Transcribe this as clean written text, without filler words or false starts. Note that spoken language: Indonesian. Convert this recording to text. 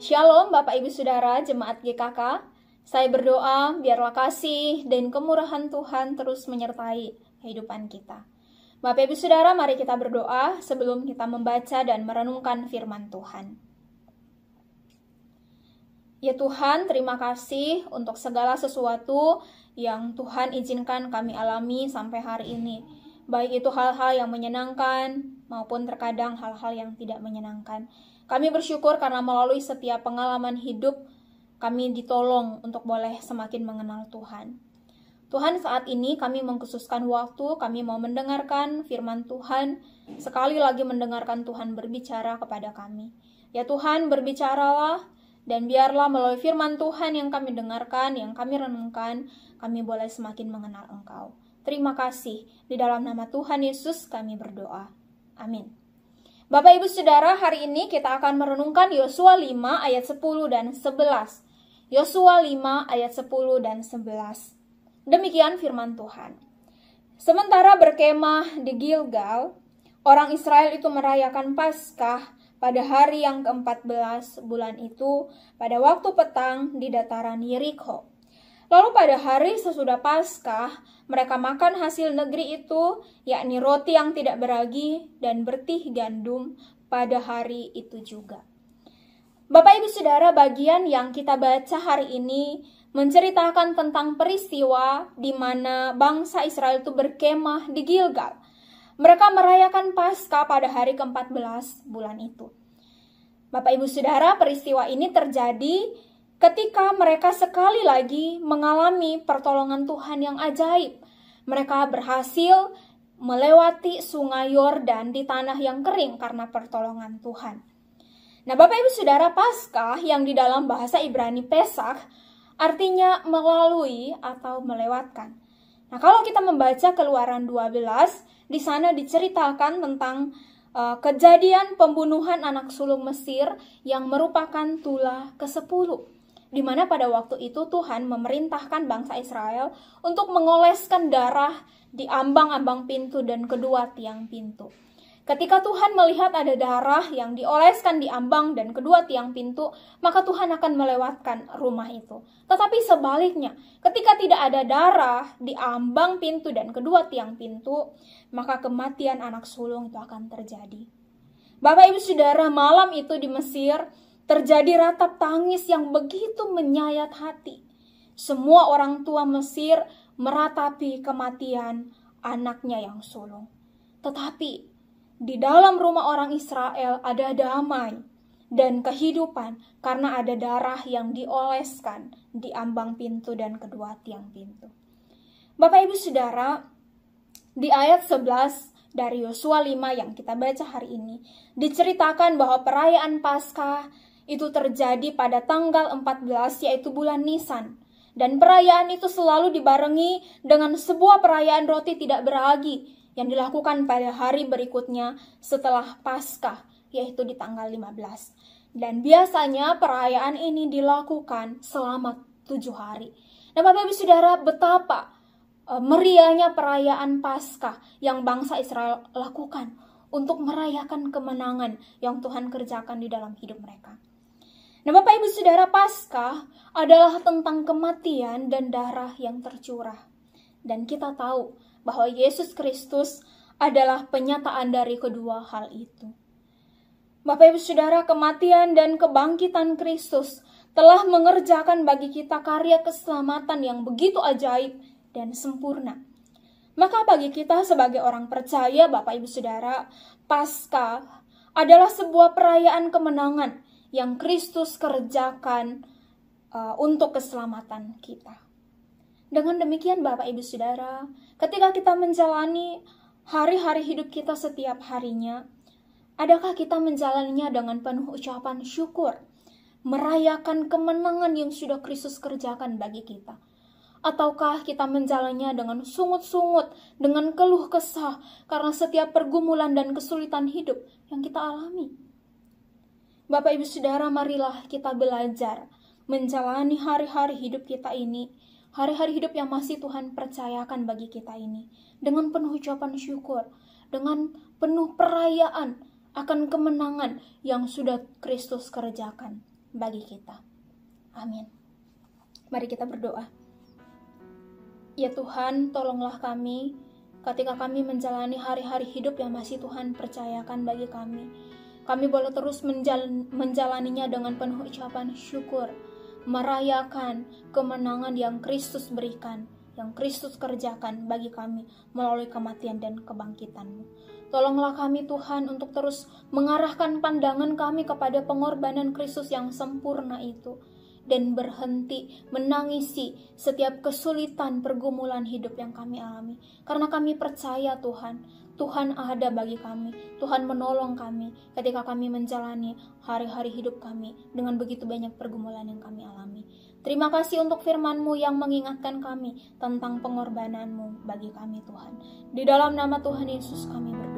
Shalom Bapak Ibu Saudara Jemaat GKK. Saya berdoa biarlah kasih dan kemurahan Tuhan terus menyertai kehidupan kita. Bapak Ibu Saudara, mari kita berdoa sebelum kita membaca dan merenungkan firman Tuhan. Ya Tuhan, terima kasih untuk segala sesuatu yang Tuhan izinkan kami alami sampai hari ini. Baik itu hal-hal yang menyenangkan maupun terkadang hal-hal yang tidak menyenangkan. Kami bersyukur karena melalui setiap pengalaman hidup, kami ditolong untuk boleh semakin mengenal Tuhan. Tuhan, saat ini kami mengkhususkan waktu, kami mau mendengarkan firman Tuhan, sekali lagi mendengarkan Tuhan berbicara kepada kami. Ya Tuhan, berbicaralah, dan biarlah melalui firman Tuhan yang kami dengarkan, yang kami renungkan, kami boleh semakin mengenal Engkau. Terima kasih, di dalam nama Tuhan Yesus kami berdoa. Amin. Bapak Ibu Saudara, hari ini kita akan merenungkan Yosua 5 ayat 10 dan 11. Yosua 5 ayat 10 dan 11. Demikian firman Tuhan. Sementara berkemah di Gilgal, orang Israel itu merayakan Paskah pada hari yang ke-14 bulan itu, pada waktu petang di dataran Yerikho. Lalu pada hari sesudah Paskah, mereka makan hasil negeri itu, yakni roti yang tidak beragi dan bertih gandum pada hari itu juga. Bapak Ibu Saudara, bagian yang kita baca hari ini menceritakan tentang peristiwa di mana bangsa Israel itu berkemah di Gilgal. Mereka merayakan Paskah pada hari ke-14 bulan itu. Bapak Ibu Saudara, peristiwa ini terjadi ketika mereka sekali lagi mengalami pertolongan Tuhan yang ajaib. Mereka berhasil melewati sungai Yordan di tanah yang kering karena pertolongan Tuhan. Nah, Bapak Ibu Saudara, Paskah yang di dalam bahasa Ibrani Pesach artinya melalui atau melewatkan. Nah, kalau kita membaca Keluaran 12, di sana diceritakan tentang kejadian pembunuhan anak sulung Mesir yang merupakan tulah ke-10. Di mana pada waktu itu Tuhan memerintahkan bangsa Israel untuk mengoleskan darah di ambang-ambang pintu dan kedua tiang pintu. Ketika Tuhan melihat ada darah yang dioleskan di ambang dan kedua tiang pintu, maka Tuhan akan melewatkan rumah itu. Tetapi sebaliknya, ketika tidak ada darah di ambang pintu dan kedua tiang pintu, maka kematian anak sulung itu akan terjadi. Bapak Ibu Saudara, malam itu di Mesir terjadi ratap tangis yang begitu menyayat hati. Semua orang tua Mesir meratapi kematian anaknya yang sulung. Tetapi di dalam rumah orang Israel ada damai dan kehidupan karena ada darah yang dioleskan di ambang pintu dan kedua tiang pintu. Bapak Ibu Saudara, di ayat 11 dari Yosua 5 yang kita baca hari ini, diceritakan bahwa perayaan Paskah itu terjadi pada tanggal 14, yaitu bulan Nisan. Dan perayaan itu selalu dibarengi dengan sebuah perayaan roti tidak beragi yang dilakukan pada hari berikutnya setelah Paskah, yaitu di tanggal 15. Dan biasanya perayaan ini dilakukan selama 7 hari. Nah, Bapak Ibu Saudara, betapa meriahnya perayaan Paskah yang bangsa Israel lakukan untuk merayakan kemenangan yang Tuhan kerjakan di dalam hidup mereka. Nah, Bapak Ibu Saudara, Paskah adalah tentang kematian dan darah yang tercurah. Dan kita tahu bahwa Yesus Kristus adalah penyataan dari kedua hal itu. Bapak Ibu Saudara, kematian dan kebangkitan Kristus telah mengerjakan bagi kita karya keselamatan yang begitu ajaib dan sempurna. Maka bagi kita sebagai orang percaya, Bapak Ibu Saudara, Paskah adalah sebuah perayaan kemenangan yang Kristus kerjakan untuk keselamatan kita. Dengan demikian Bapak Ibu Saudara, ketika kita menjalani hari-hari hidup kita setiap harinya, adakah kita menjalaninya dengan penuh ucapan syukur, merayakan kemenangan yang sudah Kristus kerjakan bagi kita? Ataukah kita menjalaninya dengan sungut-sungut, dengan keluh kesah karena setiap pergumulan dan kesulitan hidup yang kita alami? Bapak Ibu Saudara, marilah kita belajar menjalani hari-hari hidup kita ini, hari-hari hidup yang masih Tuhan percayakan bagi kita ini, dengan penuh ucapan syukur, dengan penuh perayaan akan kemenangan yang sudah Kristus kerjakan. bagi kita. Amin. Mari kita berdoa. Ya Tuhan, tolonglah kami ketika kami menjalani hari-hari hidup yang masih Tuhan percayakan bagi kami. Kami boleh terus menjalaninya dengan penuh ucapan syukur, merayakan kemenangan yang Kristus berikan, yang Kristus kerjakan bagi kami melalui kematian dan kebangkitan-Mu. Tolonglah kami Tuhan untuk terus mengarahkan pandangan kami kepada pengorbanan Kristus yang sempurna itu, dan berhenti menangisi setiap kesulitan pergumulan hidup yang kami alami. Karena kami percaya Tuhan ada bagi kami. Tuhan menolong kami ketika kami menjalani hari-hari hidup kami dengan begitu banyak pergumulan yang kami alami. Terima kasih untuk firman-Mu yang mengingatkan kami tentang pengorbanan-Mu bagi kami Tuhan. Di dalam nama Tuhan Yesus kami berdoa.